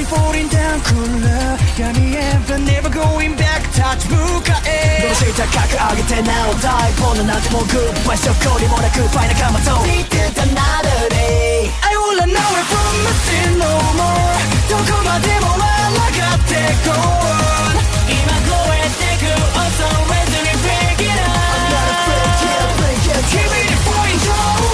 slowly falling down cooler闇へ but never going back touch 向かえどうして高く上げてなお大ボーナなんてもうグッバイ証拠にもなくファイナカマと Need another day I wanna know it from nothing no more どこまでも抗ってこう今超えてく Also ready break it up I'm not afraid yeah break it Keep it point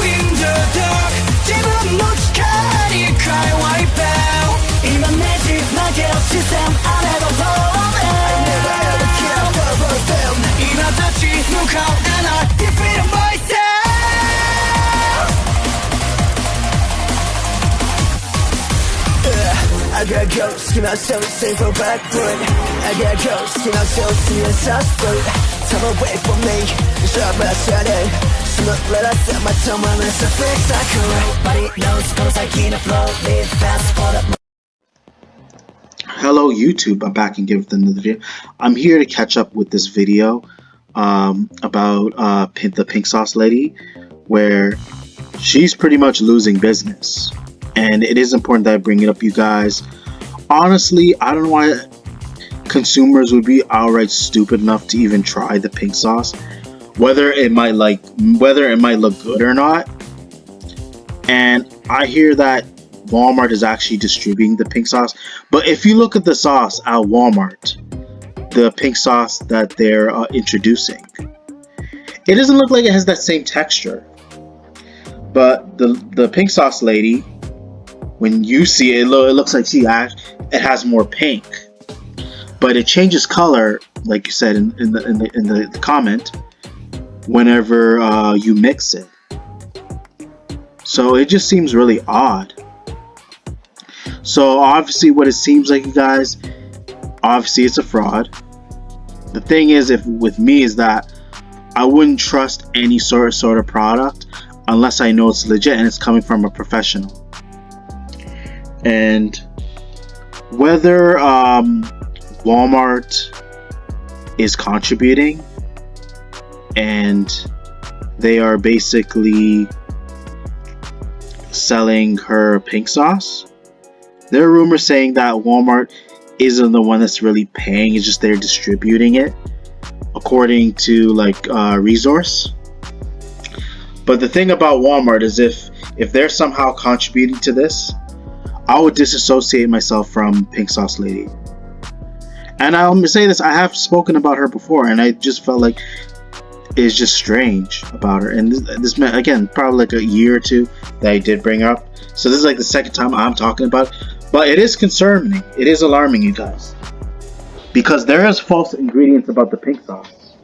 in the dark 自分の力に変え wipe out 今ねじ曲げる視線 I never fall in I never ever care for them 今立ち向かう and I defeat myself I got ghosts, can I show safe for back foot I got ghosts, can I show see a soft foot Come away from me, shut my shadow Smoke, let us set my tongue on this fix I could Nobody knows, goes like in a flow Live fast, for the Hello YouTube, I'm back and give another video. I'm here to catch up with this video about the pink sauce lady, where she's pretty much losing business. And it is important that I bring it up, you guys. Honestly, I don't know why consumers would be outright stupid enough to even try the pink sauce, whether it might look good or not. And I hear that Walmart is actually distributing the pink sauce, but if you look at the sauce at Walmart, the pink sauce that they're introducing, it doesn't look like it has that same texture. But the pink sauce lady, when you see it, it looks like it has more pink, but it changes color, like you said in the comment, whenever you mix it. So it just seems really odd. So obviously, what it seems like, you guys, obviously it's a fraud. The thing is, with me is that I wouldn't trust any sort of product unless I know it's legit and it's coming from a professional. And whether Walmart is contributing and they are basically selling her pink sauce, there are rumors saying that Walmart isn't the one that's really paying, it's just they're distributing it, according to like Resource. But the thing about Walmart is if they're somehow contributing to this, I would disassociate myself from Pink Sauce Lady. And I'll say this, I have spoken about her before, and I just felt like it's just strange about her. And this meant, again, probably like a year or two that I did bring her up. So this is like the second time I'm talking about it. But it is concerning. It is alarming, you guys. Because there is false ingredients about the pink sauce.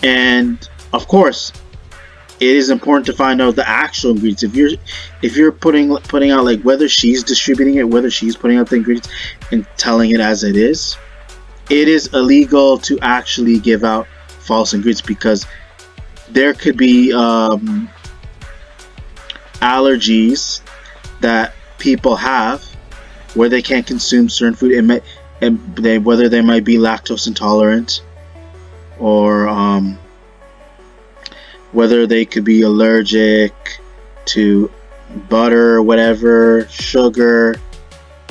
And, of course, it is important to find out the actual ingredients. If you're putting out, like, whether she's distributing it, whether she's putting out the ingredients and telling it as it is illegal to actually give out false ingredients, because there could be allergies that people have where they can't consume certain food. Whether they might be lactose intolerant, or whether they could be allergic to butter or whatever, sugar.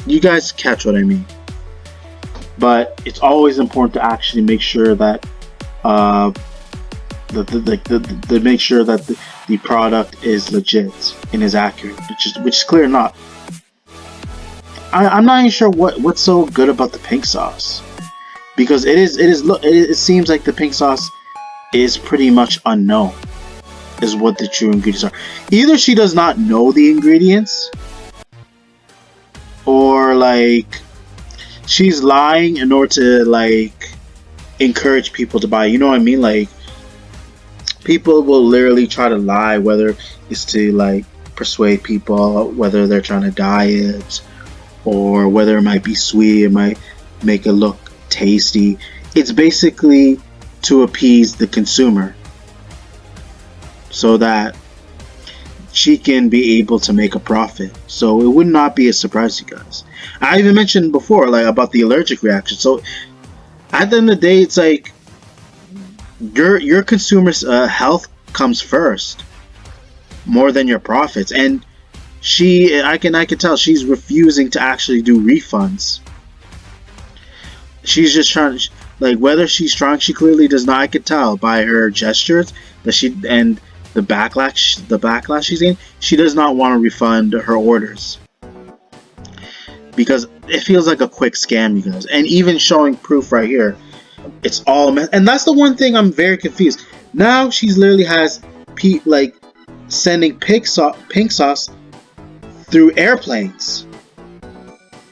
You guys catch what I mean. But it's always important to actually make sure that make sure that the product is legit and is accurate, which is clear not. I'm not even sure what's so good about the pink sauce, because it seems like the pink sauce is pretty much unknown, is what the true ingredients are. Either she does not know the ingredients, or like she's lying in order to like encourage people to buy. You know what I mean? Like, people will literally try to lie, whether it's to like persuade people, whether they're trying to diet, or whether it might be sweet, it might make it look tasty. It's basically to appease the consumer so that she can be able to make a profit. So it would not be a surprise, you guys. I even mentioned before, like, about the allergic reaction. So at the end of the day, it's like your consumer's health comes first more than your profits. And I can tell she's refusing to actually do refunds. She's just trying to, like, whether she's trying, she clearly does not. I could tell by her gestures that she, and the backlash she's getting, she does not want to refund her orders because it feels like a quick scam, you guys. And even showing proof right here, it's all a mess. And that's the one thing I'm very confused. Now she's literally has like sending pink sauce through airplanes.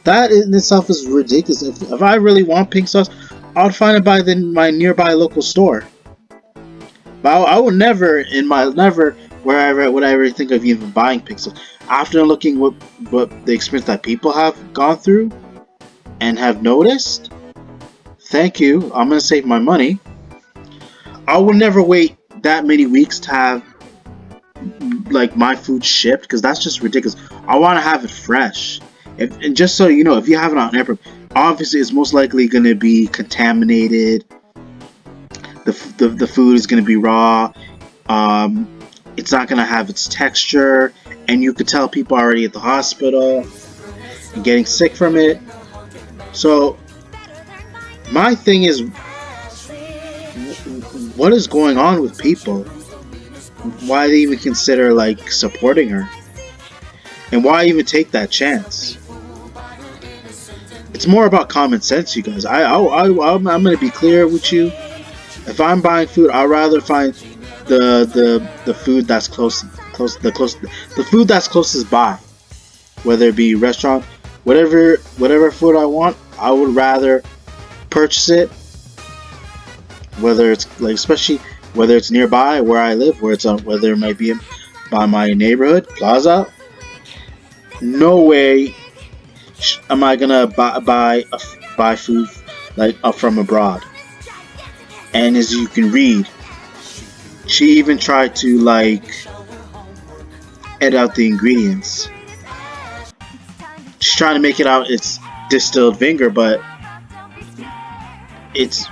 That in itself is ridiculous. If I really want pink sauce, I would find it by my nearby local store. But I would never, would I ever think of even buying pink sauce. After looking what the experience that people have gone through and have noticed, thank you, I'm gonna save my money. I would never wait that many weeks to have like my food shipped, because that's just ridiculous. I want to have it fresh. And just so you know, if you have it on airport, obviously it's most likely going to be contaminated. The food is going to be raw. It's not going to have its texture, and you could tell people already at the hospital and getting sick from it. So my thing is, what is going on with people? Why they even consider like supporting her, and why even take that chance? It's more about common sense, you guys. I'm gonna be clear with you. If I'm buying food, I'd rather find the food that's the food that's closest by, whether it be restaurant, whatever food I want. I would rather purchase it, whether it's like, especially whether it's nearby where I live, whether it might be by my neighborhood plaza. No way am I gonna buy food like from abroad. And as you can read, she even tried to like edit out the ingredients. She's trying to make it out it's distilled vinegar, but it's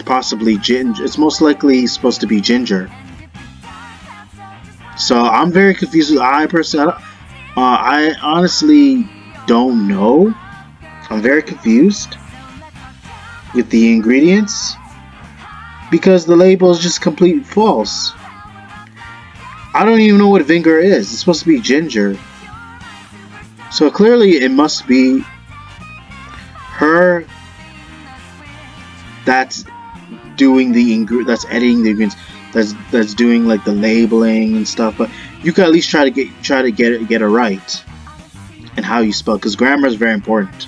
possibly ginger. It's most likely supposed to be ginger. So I'm very confused. I honestly don't know. I'm very confused with the ingredients because the label is just complete false. I don't even know what vinegar is. It's supposed to be ginger. So clearly it must be her that's doing that's editing the ingredients, that's doing like the labeling and stuff. But you can at least try to get it right and how you spell, because grammar is very important.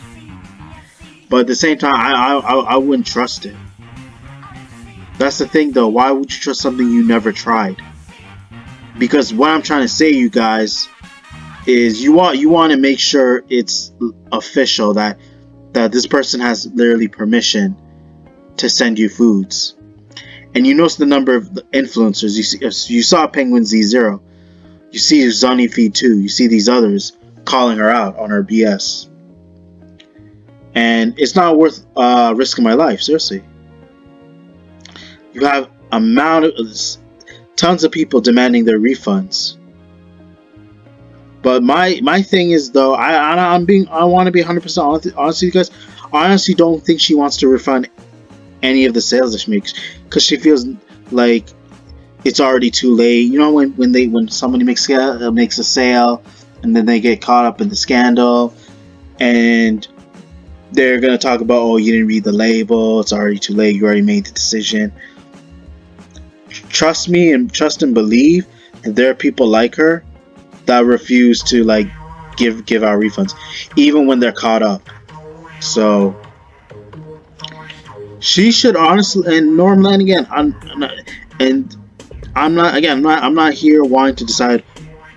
But at the same time, I wouldn't trust it. That's the thing though. Why would you trust something you never tried? Because what I'm trying to say, you guys, is you want to make sure it's official, that this person has literally permission to send you foods. And you notice the number of influencers. You saw Penguin Z0. You see Zonny Feed 2. You see these others calling her out on her BS. And it's not worth risking my life, seriously. You have tons of people demanding their refunds. But my thing is though, I want to be 100% honest with you guys. I honestly don't think she wants to refund any of the sales that she makes, because she feels like it's already too late. You know, when somebody makes a sale and then they get caught up in the scandal and they're gonna talk about, oh, you didn't read the label, it's already too late, you already made the decision. Trust me and believe that there are people like her that refuse to like give out refunds even when they're caught up. So she should honestly, and Normland again, I'm not here wanting to decide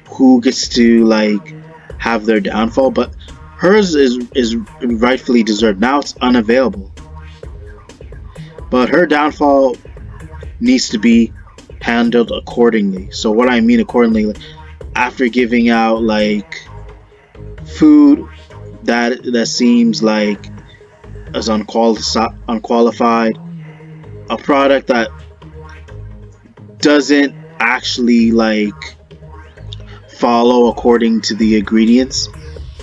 who gets to like have their downfall, but hers is rightfully deserved. Now it's unavailable, but her downfall needs to be handled accordingly. So what I mean accordingly, like, after giving out like food that seems like as unqualified, a product that doesn't actually like follow according to the ingredients.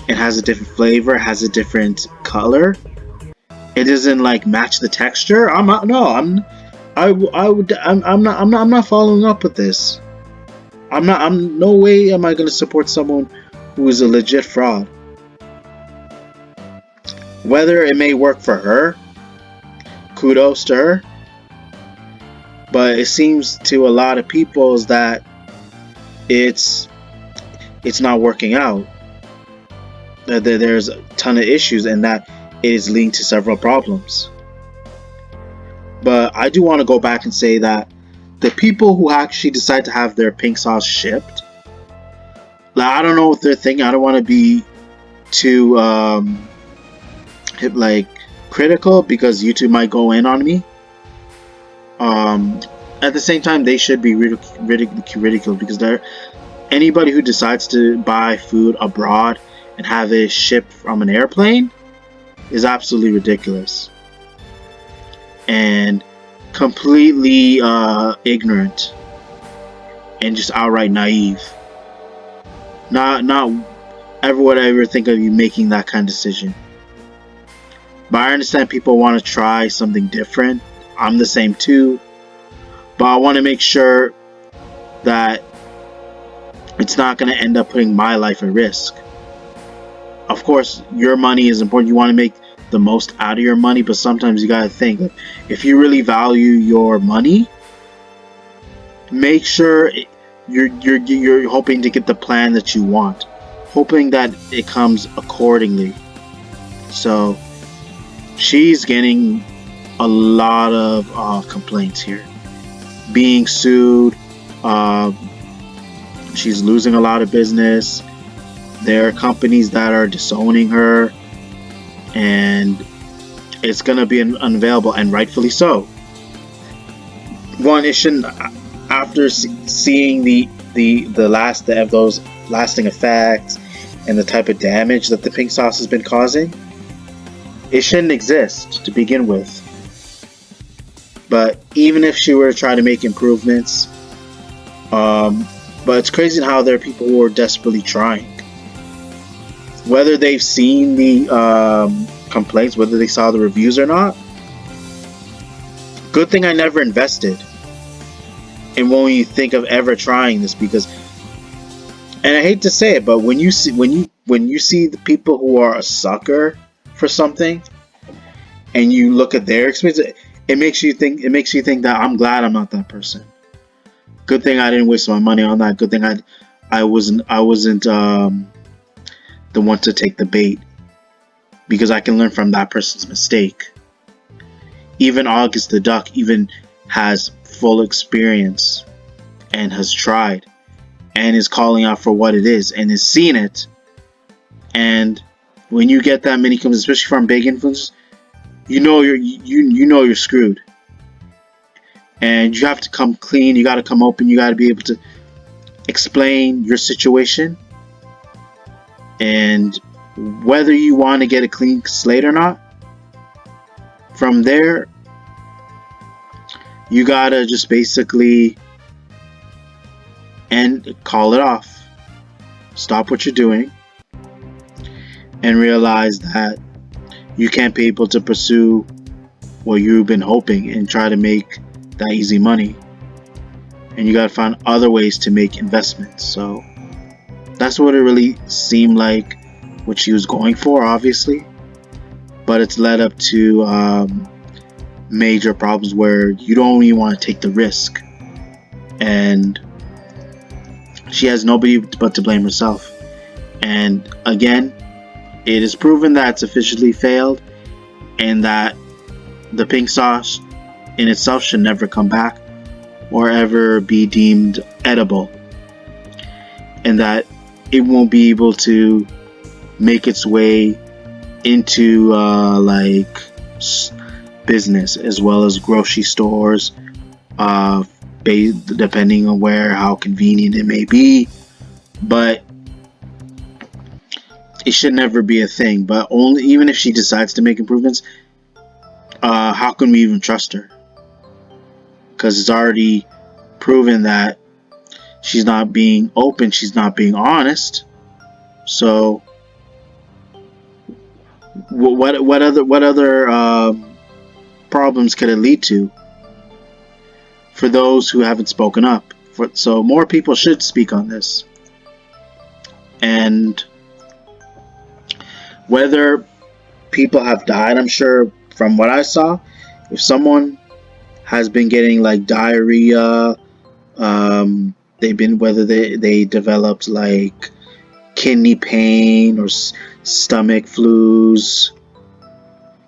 It has a different flavor, has a different color. It doesn't like match the texture. I'm not. No, I would. I'm not following up with this. I'm not. I'm no way am I going to support someone who is a legit fraud. Whether it may work for her, kudos to her. But it seems to a lot of people is that it's not working out. That there's a ton of issues, and that it is leading to several problems. But I do want to go back and say that the people who actually decide to have their pink sauce shipped, like, I don't know what they're thinking. I don't want to be too like critical because YouTube might go in on me. At the same time, they should be ridiculed because anybody who decides to buy food abroad and have it shipped from an airplane is absolutely ridiculous and completely ignorant and just outright naive. Not ever would I ever think of you making that kind of decision. But I understand people want to try something different. I'm the same too. But I want to make sure that it's not going to end up putting my life at risk. Of course, your money is important. You want to make the most out of your money, but sometimes you got to think, like, if you really value your money, make sure you're hoping to get the plan that you want, hoping that it comes accordingly. So she's getting a lot of complaints here, being sued. She's losing a lot of business. There are companies that are disowning her, and it's gonna be unavailable, and rightfully so. One, it shouldn't. After seeing those lasting effects and the type of damage that the pink sauce has been causing, it shouldn't exist to begin with. But even if she were to try to make improvements, but it's crazy how there are people who are desperately trying. Whether they've seen the complaints, whether they saw the reviews or not, good thing I never invested. And when you think of ever trying this, because, and I hate to say it, but when you see the people who are a sucker for something, and you look at their experience, it makes you think that I'm glad I'm not that person. Good thing I didn't waste my money on that. Good thing I wasn't the one to take the bait, because I can learn from that person's mistake. Even August the Duck even has full experience and has tried and is calling out for what it is and is seeing it. And when you get that many comments, especially from big influencers, you know you're screwed. And you have to come clean. You got to come open. You got to be able to explain your situation. And whether you want to get a clean slate or not, from there, you gotta just basically call it off. Stop what you're doing and realize that you can't be able to pursue what you've been hoping and try to make that easy money. And you gotta find other ways to make investments. So that's what it really seemed like what she was going for, obviously. But it's led up to major problems where you don't even want to take the risk. And she has nobody but to blame herself. And again, it is proven that it's officially failed, and that the pink sauce in itself should never come back or ever be deemed edible. And that it won't be able to make its way into like business as well as grocery stores, depending on how convenient it may be. But it should never be a thing. But even if she decides to make improvements, how can we even trust her? Because it's already proven that she's not being open, she's not being honest. So what other problems could it lead to for those who haven't spoken up? So more people should speak on this. And whether people have died, I'm sure from what I saw, if someone has been getting like diarrhea, whether they developed like kidney pain or stomach flus,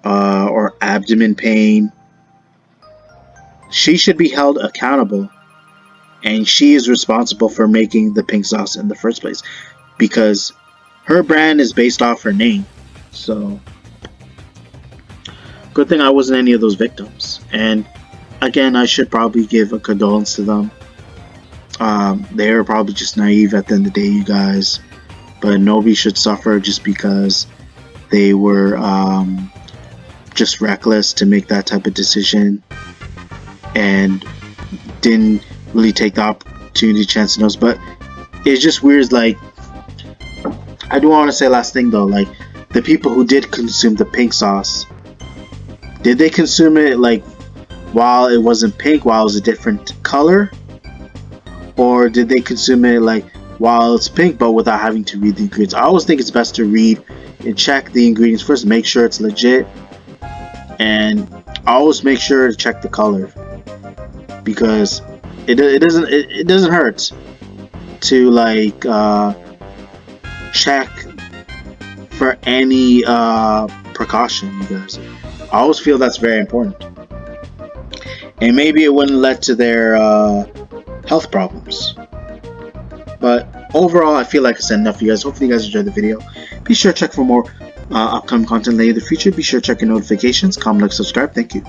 or abdomen pain, she should be held accountable, and she is responsible for making the pink sauce in the first place, because her brand is based off her name. So good thing I wasn't any of those victims. And again, I should probably give a condolence to them. They were probably just naive at the end of the day, you guys, but nobody should suffer just because they were just reckless to make that type of decision and didn't really take the opportunity, chance to know. But it's just weird. Like, I do want to say last thing though, like the people who did consume the pink sauce, did they consume it like while it wasn't pink, while it was a different color, or did they consume it like while it's pink but without having to read the ingredients? I always think it's best to read and check the ingredients first, make sure it's legit, and I always make sure to check the color, because it doesn't hurt to like check for any precaution, you guys. I always feel that's very important, and maybe it wouldn't lead to their health problems. But overall, I feel like I said enough for you guys. Hopefully you guys enjoyed the video. Be sure to check for more upcoming content later in the future. Be sure to check your notifications, comment, like, subscribe. Thank you.